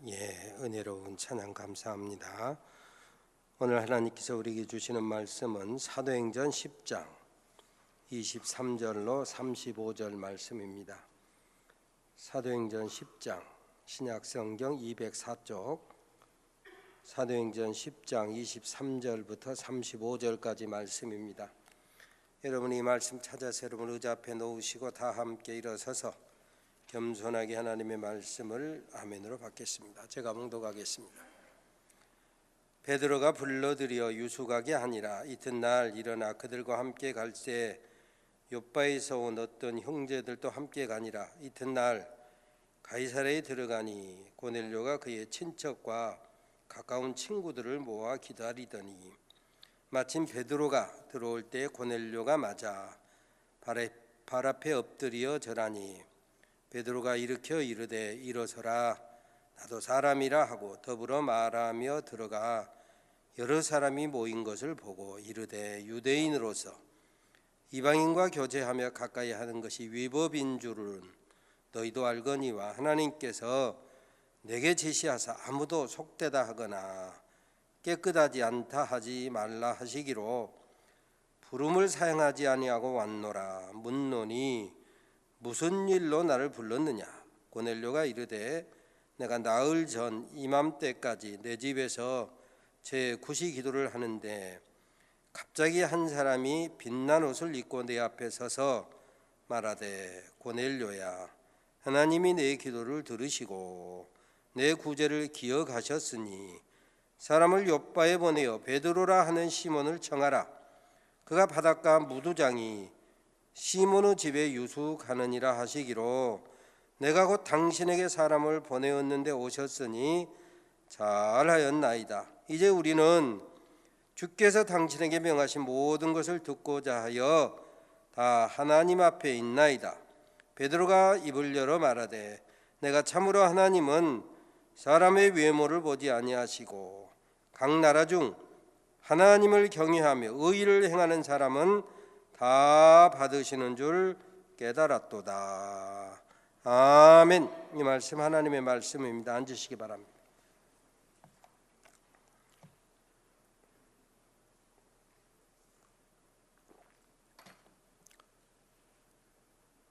은혜로운 찬양 감사합니다. 오늘 하나님께서 우리에게 주시는 말씀은 사도행전 10장 23절로 35절 말씀입니다. 사도행전 10장 신약성경 204쪽 사도행전 10장 23절부터 35절까지 말씀입니다. 여러분이 이 말씀 찾아서 여러분 의자 앞에 놓으시고 다 함께 일어서서 겸손하게 하나님의 말씀을 아멘으로 받겠습니다. 제가 봉독하겠습니다. 베드로가 불러들여 유숙하게 하니라. 이튿날 일어나 그들과 함께 갈 때 욥바에서 온 어떤 형제들도 함께 가니라. 이튿날 가이사랴에 들어가니 고넬료가 그의 친척과 가까운 친구들을 모아 기다리더니 마침 베드로가 들어올 때 고넬료가 맞아 발 앞에 엎드려 절하니 베드로가 일으켜 이르되 일어서라 나도 사람이라 하고 더불어 말하며 들어가 여러 사람이 모인 것을 보고 이르되 유대인으로서 이방인과 교제하며 가까이 하는 것이 위법인 줄은 너희도 알거니와 하나님께서 내게 제시하사 아무도 속되다 하거나 깨끗하지 않다 하지 말라 하시기로 부름을 사용하지 아니하고 왔노라. 묻노니 무슨 일로 나를 불렀느냐? 고넬료가 이르되 내가 나흘 전 이맘때까지 내 집에서 제 구시 기도를 하는데 갑자기 한 사람이 빛난 옷을 입고 내 앞에 서서 말하되 고넬료야 하나님이 내 기도를 들으시고 내 구제를 기억하셨으니 사람을 욥바에 보내어 베드로라 하는 시몬을 청하라. 그가 바닷가 무두장이 시몬의 집에 유숙하느니라 하시기로 내가 곧 당신에게 사람을 보내었는데 오셨으니 잘하였나이다. 이제 우리는 주께서 당신에게 명하신 모든 것을 듣고자 하여 다 하나님 앞에 있나이다. 베드로가 입을 열어 말하되 내가 참으로 하나님은 사람의 외모를 보지 아니하시고 각 나라 중 하나님을 경외하며 의를 행하는 사람은 다 받으시는 줄 깨달았도다. 아멘. 이 말씀 하나님의 말씀입니다. 앉으시기 바랍니다.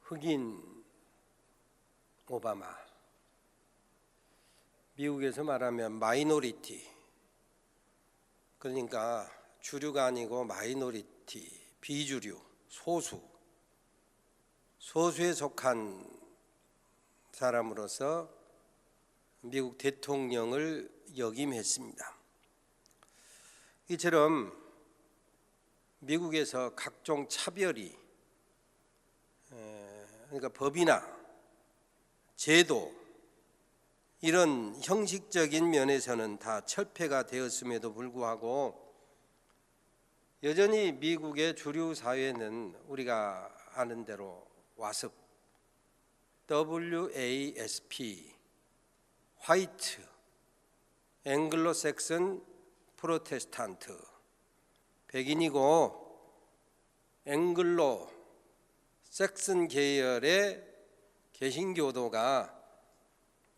흑인 오바마, 미국에서 말하면 마이너리티, 그러니까 주류가 아니고 마이너리티, 비주류, 소수에 속한 사람으로서 미국 대통령을 역임했습니다. 이처럼 미국에서 각종 차별이 그러니까 법이나 제도 이런 형식적인 면에서는 다 철폐가 되었음에도 불구하고 여전히 미국의 주류 사회는 우리가 아는 대로 와습, WASP, 화이트, 앵글로색슨 프로테스탄트, 백인이고 앵글로 섹슨 계열의 개신교도가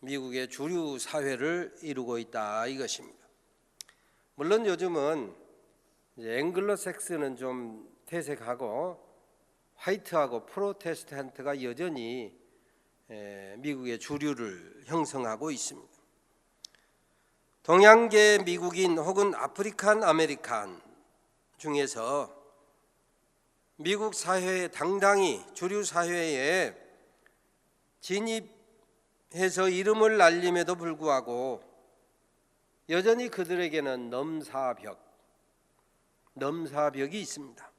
미국의 주류 사회를 이루고 있다 이것입니다. 물론 요즘은 앵글로색슨은 좀 퇴색하고 화이트하고 프로테스탄트가 여전히 미국의 주류를 형성하고 있습니다. 동양계 미국인 혹은 아프리칸 아메리칸 중에서 미국 사회에 당당히 주류 사회에 진입해서 이름을 날림에도 불구하고 여전히 그들에게는 넘사벽이 있습니다.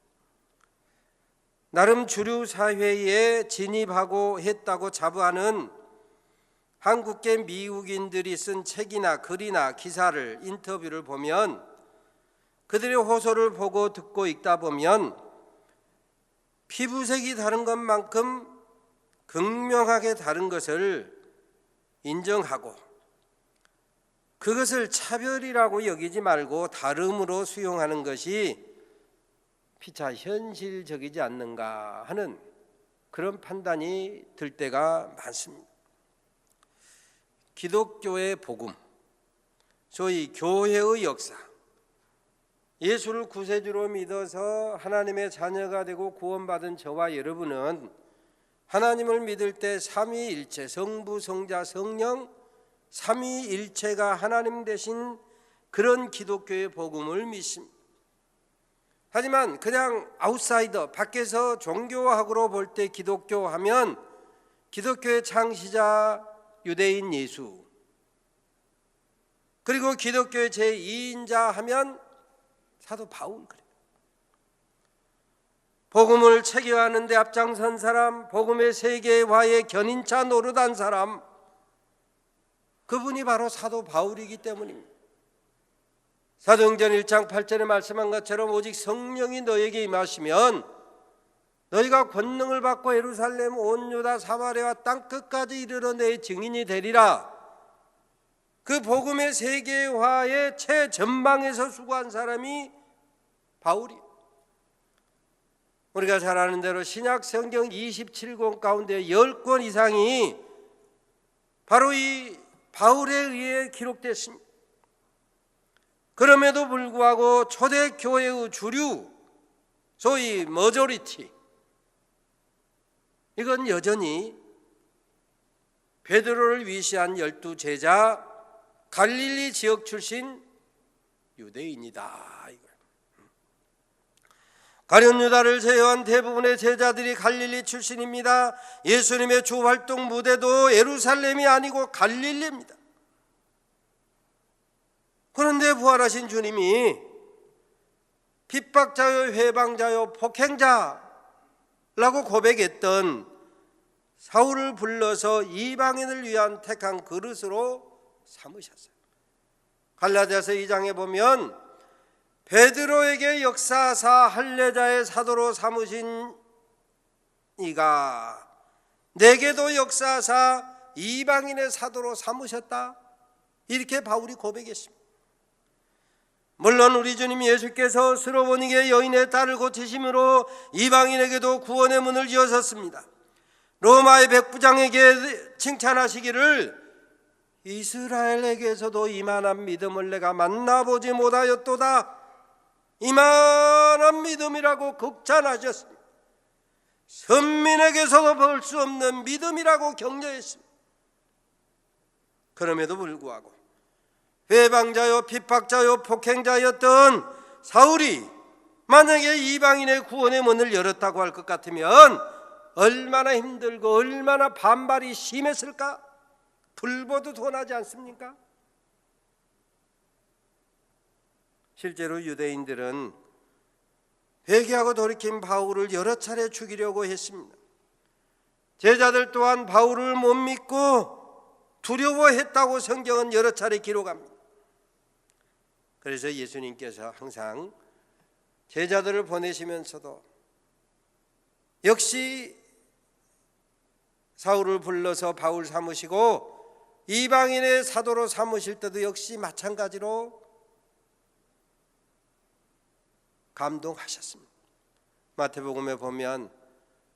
나름 주류 사회에 진입하고 했다고 자부하는 한국계 미국인들이 쓴 책이나 글이나 기사를 인터뷰를 보면 그들의 호소를 보고 듣고 읽다 보면 피부색이 다른 것만큼 극명하게 다른 것을 인정하고 그것을 차별이라고 여기지 말고 다름으로 수용하는 것이 피차 현실적이지 않는가 하는 그런 판단이 들 때가 많습니다. 기독교의 복음, 소위 교회의 역사, 예수를 구세주로 믿어서 하나님의 자녀가 되고 구원받은 저와 여러분은 하나님을 믿을 때 삼위일체, 성부, 성자, 성령 삼위일체가 하나님 되신 그런 기독교의 복음을 믿습니다. 하지만 그냥 아웃사이더, 밖에서 종교학으로 볼 때 기독교 하면 기독교의 창시자 유대인 예수, 그리고 기독교의 제2인자 하면 사도 바울. 그래요. 복음을 체계화하는 데 앞장선 사람, 복음의 세계화의 견인차 노릇한 사람, 그분이 바로 사도 바울이기 때문입니다. 사도행전 1장 8절에 말씀한 것처럼 오직 성령이 너에게 임하시면 너희가 권능을 받고 예루살렘 온 유다 사마리아 땅끝까지 이르러 내 증인이 되리라. 그 복음의 세계화의 최전방에서 수고한 사람이 바울이에요. 우리가 잘 아는 대로 신약 성경 27권 가운데 10권 이상이 바로 이 바울에 의해 기록됐습니다. 그럼에도 불구하고 초대교회의 주류, 소위 머저리티, 이건 여전히 베드로를 위시한 12제자, 갈릴리 지역 출신 유대인이다. 가룟 유다를 제외한 대부분의 제자들이 갈릴리 출신입니다. 예수님의 주 활동 무대도 예루살렘이 아니고 갈릴리입니다. 그런데 부활하신 주님이 핍박자요, 회방자요, 폭행자라고 고백했던 사울을 불러서 이방인을 위한 택한 그릇으로 삼으셨어요. 갈라디아서 2장에 보면 베드로에게 역사하사 할례자의 사도로 삼으신 이가 내게도 역사하사 이방인의 사도로 삼으셨다, 이렇게 바울이 고백했습니다. 물론 우리 주님 예수께서 스로보니게 여인의 딸을 고치심으로 이방인에게도 구원의 문을 여셨습니다. 로마의 백부장에게 칭찬하시기를 이스라엘에게서도 이만한 믿음을 내가 만나보지 못하였도다, 이만한 믿음이라고 극찬하셨습니다. 선민에게서도 볼 수 없는 믿음이라고 격려했습니다. 그럼에도 불구하고 회방자요, 핍박자요, 폭행자였던 사울이 만약에 이방인의 구원의 문을 열었다고 할 것 같으면 얼마나 힘들고 얼마나 반발이 심했을까? 불보듯 뻔하지 않습니까? 실제로 유대인들은 회개하고 돌이킨 바울을 여러 차례 죽이려고 했습니다. 제자들 또한 바울을 못 믿고 두려워했다고 성경은 여러 차례 기록합니다. 그래서 예수님께서 항상 제자들을 보내시면서도 역시 사울을 불러서 바울 삼으시고 이방인의 사도로 삼으실 때도 역시 마찬가지로 감동하셨습니다. 마태복음에 보면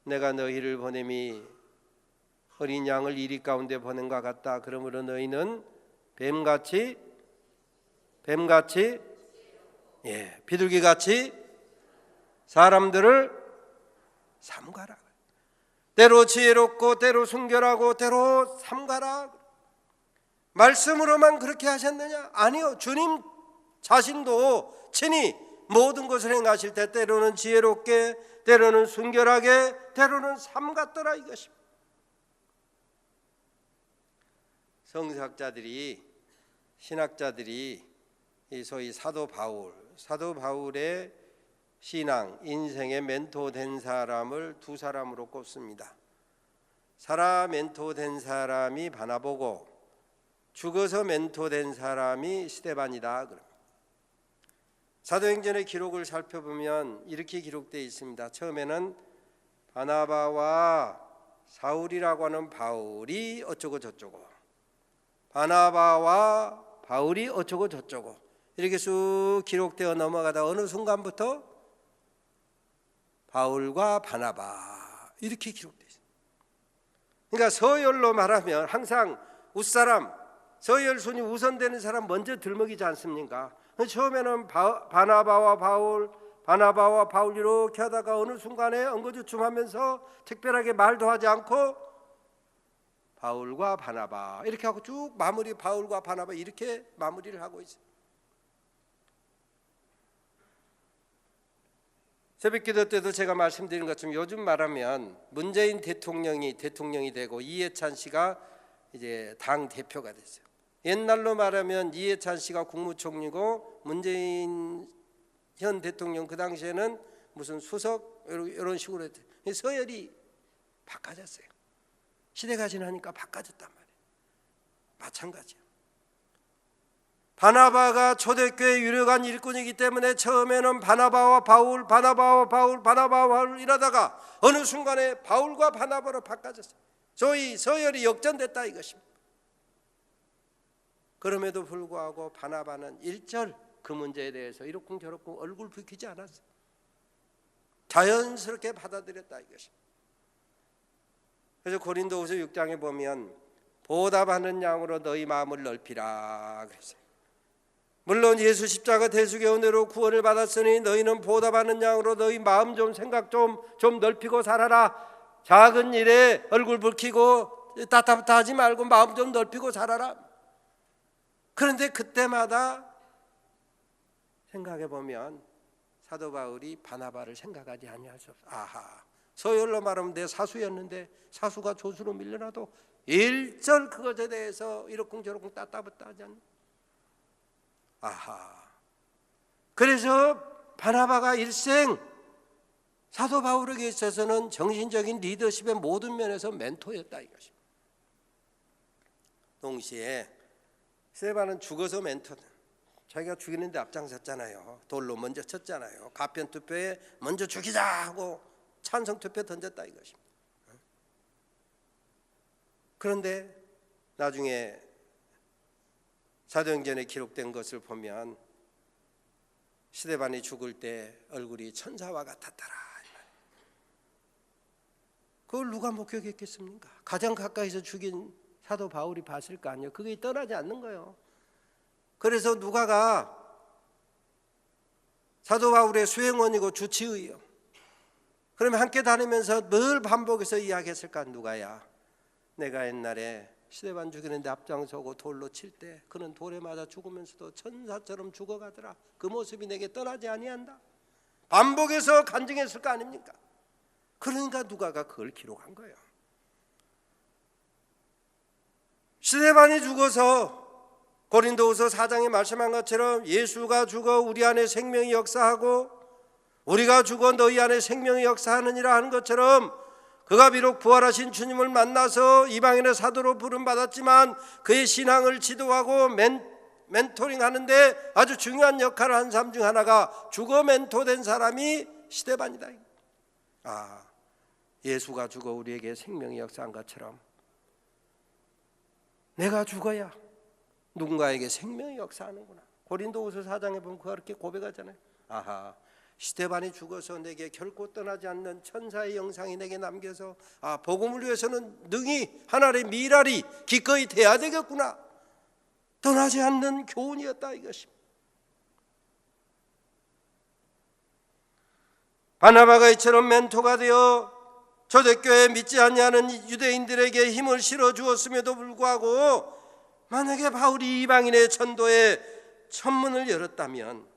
내가 너희를 보냄이 어린 양을 이리 가운데 보낸 것 같다. 그러므로 너희는 뱀같이 비둘기같이 사람들을 삼가라. 때로 지혜롭고 때로 순결하고 때로 삼가라. 말씀으로만 그렇게 하셨느냐? 아니요. 주님 자신도 친히 모든 것을 행하실 때 때로는 지혜롭게, 때로는 순결하게, 때로는 삼갔더라, 이것입니다. 성서학자들이, 신학자들이 이 소위 사도 바울의 신앙, 인생의 멘토 된 사람을 두 사람으로 꼽습니다. 살아 멘토 된 사람이 바나바고 죽어서 멘토 된 사람이 스데반이다. 사도행전의 기록을 살펴보면 이렇게 기록되어 있습니다. 처음에는 바나바와 사울이라고 하는 바울이 어쩌고 저쩌고, 바나바와 바울이 어쩌고 저쩌고, 이렇게 쑥 기록되어 넘어가다 어느 순간부터 바울과 바나바 이렇게 기록되어 있습니다. 그러니까 서열로 말하면 항상 웃사람, 서열순위 우선되는 사람 먼저 들먹이지 않습니까? 처음에는 바나바와 바울 이렇게 하다가 어느 순간에 엉거주춤하면서 특별하게 말도 하지 않고 바울과 바나바 이렇게 하고 쭉 마무리, 바울과 바나바 이렇게 마무리를 하고 있어요. 새벽기도 때도 제가 말씀드린 것처럼 요즘 말하면 문재인 대통령이 되고 이해찬 씨가 이제 당 대표가 됐어요. 옛날로 말하면 이해찬 씨가 국무총리고 문재인 현 대통령 그 당시에는 무슨 수석 이런 식으로 했대요. 서열이 바꿔졌어요. 시대가 지나니까 바꿔졌단 말이에요. 마찬가지예요. 바나바가 초대교회 유력한 일꾼이기 때문에 처음에는 바나바와 바울 이러다가 어느 순간에 바울과 바나바로 바꿔졌어요. 소위 서열이 역전됐다 이것입니다. 그럼에도 불구하고 바나바는 일절 그 문제에 대해서 이렇쿵저렇쿵 얼굴 붉히지 않았어요. 자연스럽게 받아들였다 이것입니다. 그래서 고린도후서 6장에 보면 보답하는 양으로 너희 마음을 넓히라 그랬어요. 물론 예수 십자가 대속의 은혜로 구원을 받았으니 너희는 보답하는 양으로 너희 마음 좀 생각 좀 넓히고 살아라. 작은 일에 얼굴 붉히고 따뜻하지 말고 마음 좀 넓히고 살아라. 그런데 그때마다 생각해 보면 사도 바울이 바나바를 생각하지 아니할 수 없어. 아하, 서열로 말하면 내 사수였는데 사수가 조수로 밀려나도 일절 그것에 대해서 이러쿵저러쿵 따따붙다 하지 않나. 아하, 그래서 바나바가 일생 사도 바울에게 있어서는 정신적인 리더십의 모든 면에서 멘토였다 이것입니다. 동시에 스데반은 죽어서 멘토다. 자기가 죽이는데 앞장섰잖아요. 돌로 먼저 쳤잖아요. 가편투표에 먼저 죽이자 하고 찬성투표 던졌다 이것입니다. 그런데 나중에 사도행전에 기록된 것을 보면 스데반이 죽을 때 얼굴이 천사와 같았더라. 그걸 누가 목격했겠습니까? 가장 가까이서 죽인 사도 바울이 봤을 거 아니에요. 그게 떠나지 않는 거예요. 그래서 누가가 사도 바울의 수행원이고 주치의요. 그러면 함께 다니면서 늘 반복해서 이야기했을까? 누가야, 내가 옛날에 스데반 죽이는데 앞장서고 돌로 칠 때 그는 돌에 맞아 죽으면서도 천사처럼 죽어가더라. 그 모습이 내게 떠나지 아니한다. 반복해서 간증했을 거 아닙니까? 그러니까 누가가 그걸 기록한 거예요. 스데반이 죽어서 고린도후서 4장에 말씀한 것처럼 예수가 죽어 우리 안에 생명이 역사하고 우리가 죽어 너희 안에 생명이 역사하느니라 하는 것처럼 그가 비록 부활하신 주님을 만나서 이방인의 사도로 부름받았지만 그의 신앙을 지도하고 멘토링하는데 아주 중요한 역할을 한 사람 중 하나가 죽어 멘토된 사람이 스데반이다. 아, 예수가 죽어 우리에게 생명이 역사한 것처럼 내가 죽어야 누군가에게 생명이 역사하는구나. 고린도후서 4장에 보면 그렇게 고백하잖아요. 아하, 스데반이 죽어서 내게 결코 떠나지 않는 천사의 영상이 내게 남겨서 복음을 위해서는 능히 하나님의 미랄이 기꺼이 돼야 되겠구나. 떠나지 않는 교훈이었다 이것입니다. 바나바가 이처럼 멘토가 되어 초대교회에 믿지 아니하는 유대인들에게 힘을 실어 주었음에도 불구하고 만약에 바울이 이방인의 전도에 천문을 열었다면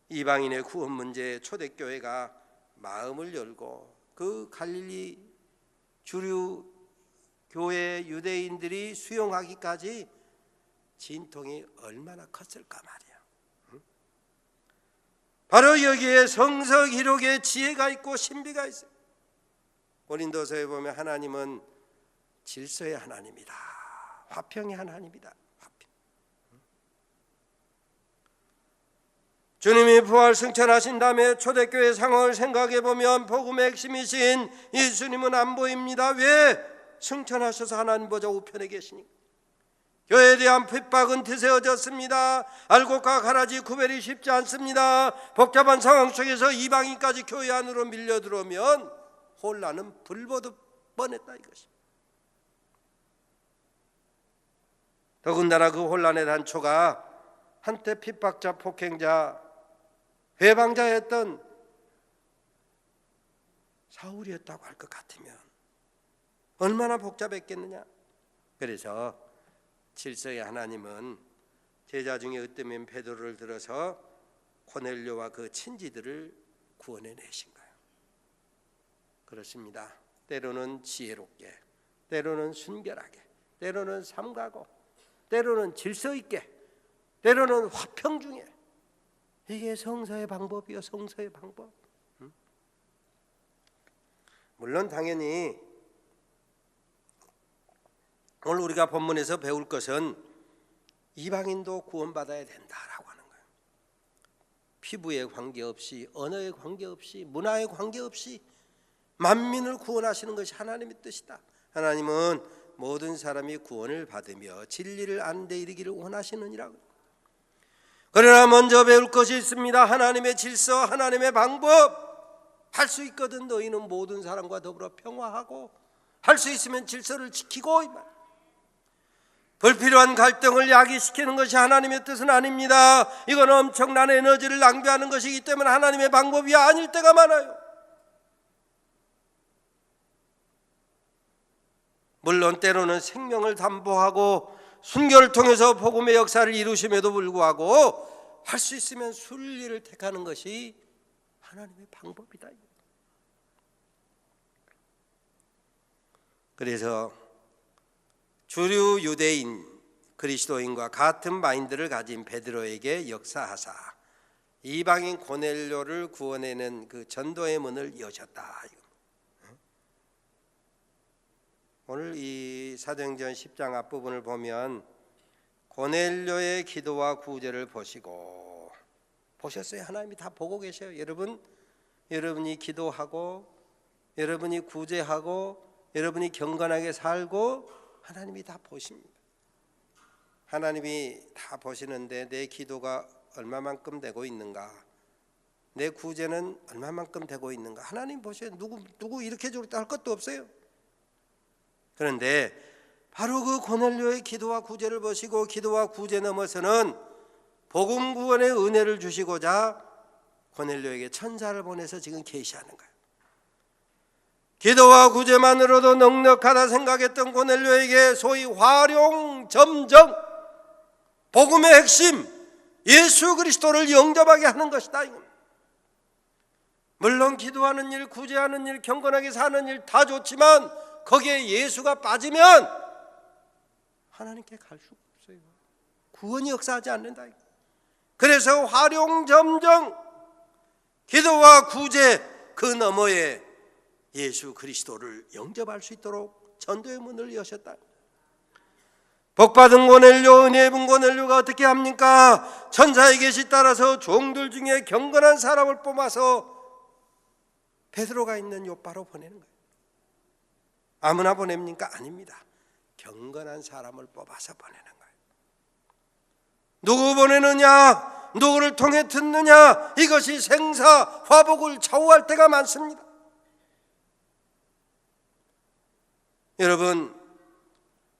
이방인의 구원 문제에 초대교회가 마음을 열고 그 갈릴리 주류 교회 유대인들이 수용하기까지 진통이 얼마나 컸을까 말이야. 바로 여기에 성서 기록의 지혜가 있고 신비가 있어요. 고린도서에 보면 하나님은 질서의 하나님이다. 화평의 하나님이다. 화평. 주님이 부활 승천하신 다음에 초대교회 상황을 생각해 보면 복음의 핵심이신 예수님은 안 보입니다. 왜? 승천하셔서 하나님 보좌 우편에 계시니까. 교회에 대한 핍박은 드세워졌습니다. 알곡과 가라지 구별이 쉽지 않습니다. 복잡한 상황 속에서 이방인까지 교회 안으로 밀려 들어오면 혼란은 불보듯 뻔했다 이것입니다. 더군다나 그 혼란의 단초가 한때 핍박자, 폭행자, 회방자였던 사울이었다고 할 것 같으면 얼마나 복잡했겠느냐. 그래서 질서의 하나님은 제자 중에 으뜸인 베드로를 들어서 고넬료와 그 친지들을 구원해내신 거예요. 그렇습니다. 때로는 지혜롭게, 때로는 순결하게, 때로는 삼가고, 때로는 질서 있게, 때로는 화평 중에. 이게 성서의 방법이요, 성서의 방법. 물론 당연히 오늘 우리가 본문에서 배울 것은 이방인도 구원받아야 된다라고 하는 거예요. 피부에 관계없이, 언어에 관계없이, 문화에 관계없이 만민을 구원하시는 것이 하나님의 뜻이다. 하나님은 모든 사람이 구원을 받으며 진리를 아는 데 이르기를 원하시느니라. 그러나 먼저 배울 것이 있습니다. 하나님의 질서, 하나님의 방법. 할 수 있거든 너희는 모든 사람과 더불어 평화하고, 할 수 있으면 질서를 지키고. 불필요한 갈등을 야기시키는 것이 하나님의 뜻은 아닙니다. 이건 엄청난 에너지를 낭비하는 것이기 때문에 하나님의 방법이 아닐 때가 많아요. 물론 때로는 생명을 담보하고 순교를 통해서 복음의 역사를 이루심에도 불구하고 할 수 있으면 순리를 택하는 것이 하나님의 방법이다. 그래서 주류 유대인 그리스도인과 같은 마인드를 가진 베드로에게 역사하사 이방인 고넬료를 구원해낸 그 전도의 문을 여셨다. 오늘 이 사도행전 10장 앞부분을 보면 고넬료의 기도와 구제를 보시고, 보셨어요? 하나님이 다 보고 계셔요. 여러분이 기도하고, 여러분이 구제하고, 여러분이 경건하게 살고, 하나님이 다 보십니다. 하나님이 다 보시는데 내 기도가 얼마만큼 되고 있는가, 내 구제는 얼마만큼 되고 있는가, 하나님 보셔요. 누구 이렇게 좋다 할 것도 없어요. 그런데 바로 그 고넬료의 기도와 구제를 보시고, 기도와 구제 넘어서는 복음 구원의 은혜를 주시고자 고넬료에게 천사를 보내서 지금 계시하는 거예요. 기도와 구제만으로도 넉넉하다 생각했던 고넬료에게 소위 화룡점정, 복음의 핵심 예수 그리스도를 영접하게 하는 것이다. 물론 기도하는 일, 구제하는 일, 경건하게 사는 일 다 좋지만 거기에 예수가 빠지면 하나님께 갈 수가 없어요. 구원이 역사하지 않는다. 그래서 화룡점정, 기도와 구제 그 너머에 예수 그리스도를 영접할 수 있도록 전도의 문을 여셨다. 복받은 고넬료, 은혜 입은 고넬료가 어떻게 합니까? 천사의 계시 따라서 종들 중에 경건한 사람을 뽑아서 베드로가 있는 요바로 보내는 거예요. 아무나 보냅니까? 아닙니다. 경건한 사람을 뽑아서 보내는 거예요. 누구 보내느냐, 누구를 통해 듣느냐, 이것이 생사 화복을 좌우할 때가 많습니다. 여러분,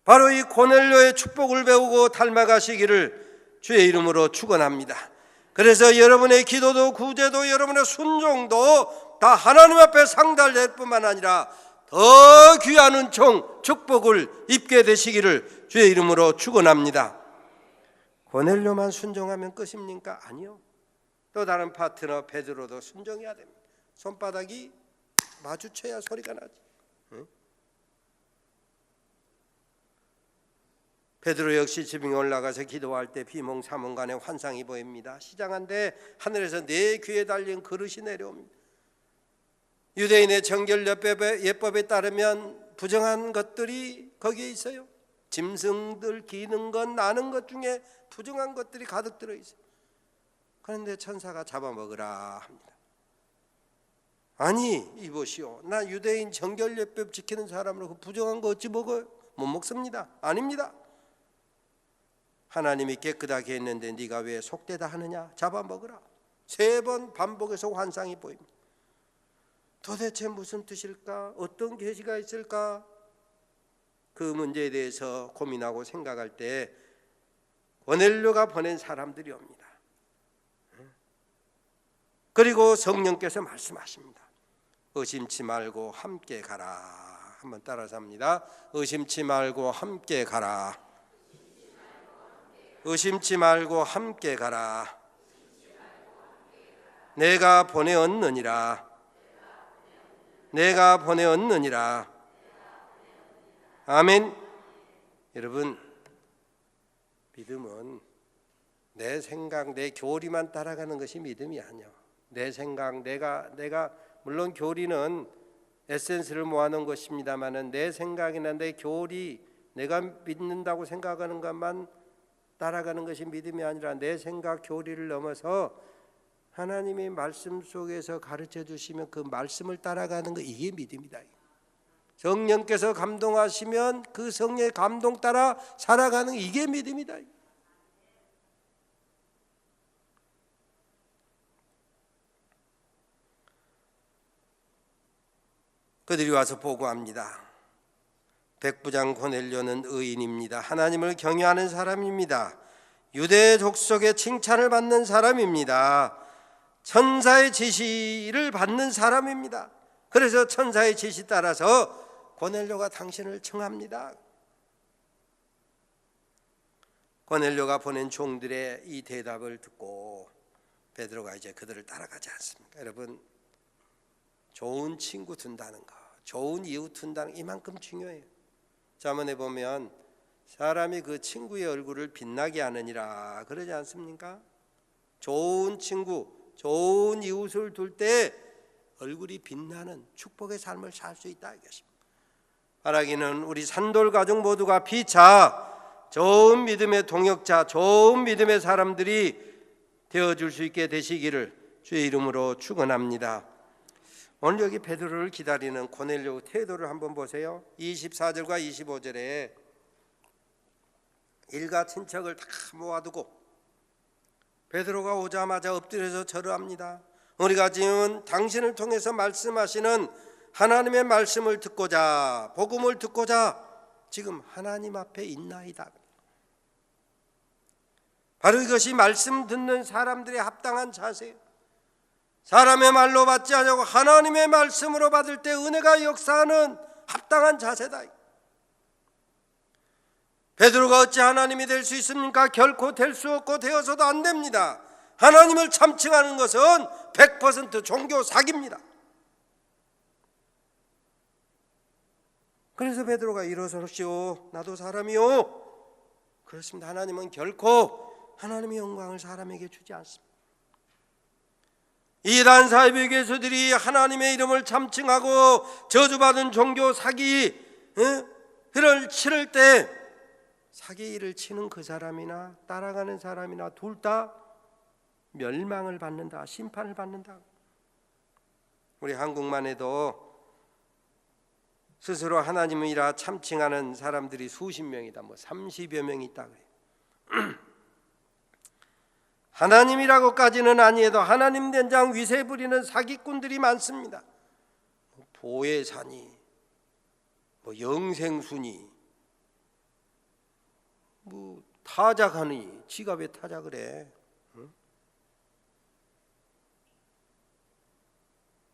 바로 이 고넬료의 축복을 배우고 닮아가시기를 주의 이름으로 축원합니다. 그래서 여러분의 기도도 구제도 여러분의 순종도 다 하나님 앞에 상달될 뿐만 아니라 더 귀한 은총, 축복을 입게 되시기를 주의 이름으로 축원합니다. 고넬료만 순종하면 끝입니까? 아니요. 또 다른 파트너 베드로도 순종해야 됩니다. 손바닥이 마주쳐야 소리가 나지. 베드로 역시 지붕에 올라가서 기도할 때 비몽사몽간에 환상이 보입니다. 시장한데 하늘에서 네 귀에 달린 그릇이 내려옵니다. 유대인의 정결 예법에 따르면 부정한 것들이 거기에 있어요. 짐승들 기는 것, 나는 것 중에 부정한 것들이 가득 들어있어요. 그런데 천사가 잡아먹으라 합니다. 아니 이보시오, 나 유대인 정결 예법 지키는 사람으로 그 부정한 거 어찌 먹어요? 못 먹습니다. 아닙니다. 하나님이 깨끗하게 했는데 네가 왜 속되다 하느냐? 잡아먹으라. 3번 반복해서 환상이 보입니다. 도대체 무슨 뜻일까? 어떤 계시가 있을까? 그 문제에 대해서 고민하고 생각할 때 고넬료가 보낸 사람들이 옵니다. 그리고 성령께서 말씀하십니다. 의심치 말고 함께 가라. 한번 따라서 합니다. 의심치 말고 함께 가라. 의심치 말고 함께 가라. 내가 보내었느니라. 내가 보내었느니라. 아멘. 여러분, 믿음은 내 생각, 내 교리만 따라가는 것이 믿음이 아니야. 내 생각, 내가 물론 교리는 에센스를 모아놓은 것입니다만은 내 생각이나 내 교리, 내가 믿는다고 생각하는 것만 따라가는 것이 믿음이 아니라 내 생각, 교리를 넘어서 하나님의 말씀 속에서 가르쳐 주시면 그 말씀을 따라가는 거, 이게 믿음이다. 성령께서 감동하시면 그 성령의 감동 따라 살아가는 거, 이게 믿음이다. 그들이 와서 보고합니다. 백부장 고넬료는 의인입니다. 하나님을 경외하는 사람입니다. 유대 족속의 칭찬을 받는 사람입니다. 천사의 지시를 받는 사람입니다. 그래서 천사의 지시 따라서 고넬료가 당신을 청합니다. 고넬료가 보낸 종들의 이 대답을 듣고 베드로가 이제 그들을 따라가지 않습니까? 여러분, 좋은 친구 둔다는 거, 좋은 이웃 둔다는 거 이만큼 중요해요. 자문에 보면 사람이 그 친구의 얼굴을 빛나게 하느니라 그러지 않습니까? 좋은 친구, 좋은 이웃을 둘 때 얼굴이 빛나는 축복의 삶을 살 수 있다 이것입니다. 바라기는 우리 산돌 가족 모두가 피차 좋은 믿음의 동역자, 좋은 믿음의 사람들이 되어줄 수 있게 되시기를 주의 이름으로 축원합니다. 오늘 여기 베드로를 기다리는 고넬료 태도를 한번 보세요. 24절과 25절에 일가 친척을 다 모아두고 베드로가 오자마자 엎드려서 절호합니다. 우리가 지금 당신을 통해서 말씀하시는 하나님의 말씀을 듣고자, 복음을 듣고자 지금 하나님 앞에 있나이다. 바로 이것이 말씀 듣는 사람들의 합당한 자세예요. 사람의 말로 받지 않고 하나님의 말씀으로 받을 때 은혜가 역사하는 합당한 자세다. 베드로가 어찌 하나님이 될 수 있습니까? 결코 될 수 없고 되어서도 안 됩니다. 하나님을 참칭하는 것은 100% 종교 사기입니다. 그래서 베드로가 일어서시오, 나도 사람이요. 그렇습니다. 하나님은 결코 하나님의 영광을 사람에게 주지 않습니다. 이단 사이비 교수들이 하나님의 이름을 참칭하고 저주받은 종교 사기를 치를 때 사기를 치는 그 사람이나 따라가는 사람이나 둘 다 멸망을 받는다, 심판을 받는다. 우리 한국만 해도 스스로 하나님이라 참칭하는 사람들이 수십 명이다, 30여 명이 있다 그래요. 하나님이라고까지는 아니어도 하나님 된장 위세 부리는 사기꾼들이 많습니다. 보혜사니, 영생순이, 타작하니, 지가 왜 타작을 해?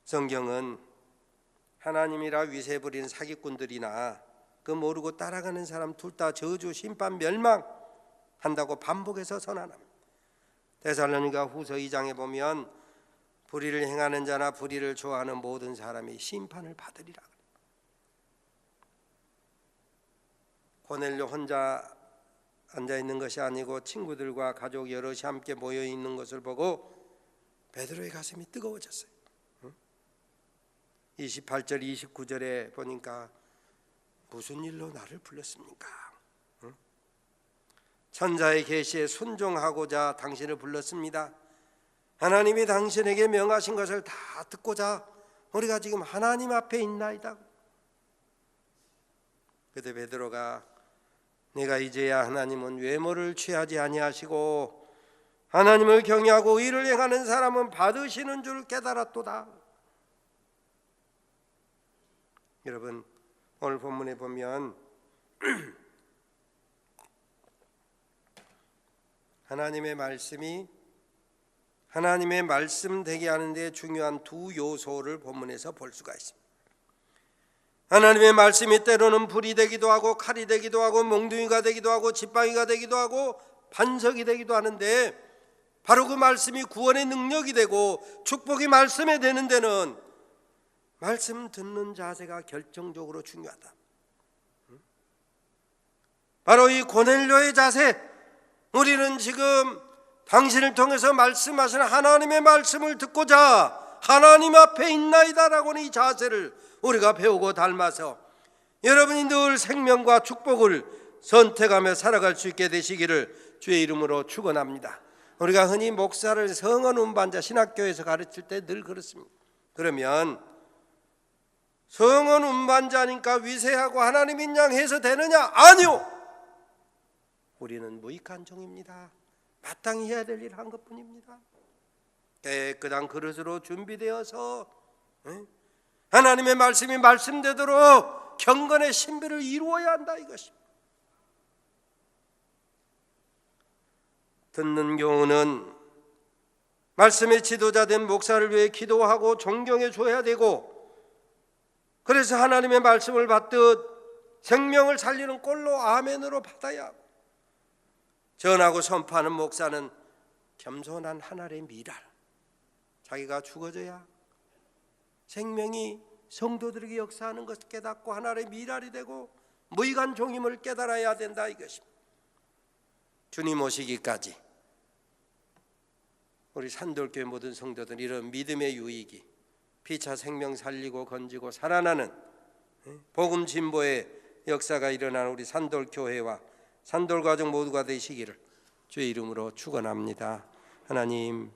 성경은 하나님이라 위세 부리는 사기꾼들이나 그 모르고 따라가는 사람 둘 다 저주, 심판, 멸망한다고 반복해서 선언합니다. 데살로니가 후서 2장에 보면 불의를 행하는 자나 불의를 좋아하는 모든 사람이 심판을 받으리라. 고넬료 혼자 앉아 있는 것이 아니고 친구들과 가족 여럿이 함께 모여 있는 것을 보고 베드로의 가슴이 뜨거워졌어요. 28절 29절에 보니까 무슨 일로 나를 불렀습니까? 천사의 계시에 순종하고자 당신을 불렀습니다. 하나님이 당신에게 명하신 것을 다 듣고자 우리가 지금 하나님 앞에 있나이다. 그때 베드로가 내가 이제야 하나님은 외모를 취하지 아니하시고 하나님을 경외하고 의를 행하는 사람은 받으시는 줄 깨달았도다. 여러분, 오늘 본문에 보면 하나님의 말씀이 하나님의 말씀 되게 하는 데 중요한 두 요소를 본문에서 볼 수가 있습니다. 하나님의 말씀이 때로는 불이 되기도 하고 칼이 되기도 하고 몽둥이가 되기도 하고 지팡이가 되기도 하고 반석이 되기도 하는데, 바로 그 말씀이 구원의 능력이 되고 축복이 말씀에 되는 데는 말씀 듣는 자세가 결정적으로 중요하다. 바로 이 고넬료의 자세, 우리는 지금 당신을 통해서 말씀하시는 하나님의 말씀을 듣고자 하나님 앞에 있나이다라고는 이 자세를 우리가 배우고 닮아서 여러분이 늘 생명과 축복을 선택하며 살아갈 수 있게 되시기를 주의 이름으로 축원합니다. 우리가 흔히 목사를 성언 운반자 신학교에서 가르칠 때 늘 그렇습니다. 그러면 성언 운반자니까 위세하고 하나님인 양 해서 되느냐? 아니요. 우리는 무익한 종입니다. 마땅히 해야 될 일을 한 것뿐입니다. 깨끗한 그릇으로 준비되어서 하나님의 말씀이 말씀되도록 경건의 신비를 이루어야 한다, 이것입니다. 듣는 경우는 말씀의 지도자된 목사를 위해 기도하고 존경해 줘야 되고, 그래서 하나님의 말씀을 받듯 생명을 살리는 꼴로 아멘으로 받아야 하고, 전하고 선포하는 목사는 겸손한 하나의 미랄, 자기가 죽어져야 생명이 성도들에게 역사하는 것을 깨닫고 하나의 미랄이 되고 무익한 종임을 깨달아야 된다, 이것입니다. 주님 오시기까지 우리 산돌교회 모든 성도들 이런 믿음의 유익이 피차 생명 살리고 건지고 살아나는 복음 진보의 역사가 일어나는 우리 산돌교회와 산돌가족 모두가 되시기를 주의 이름으로 축원합니다. 하나님,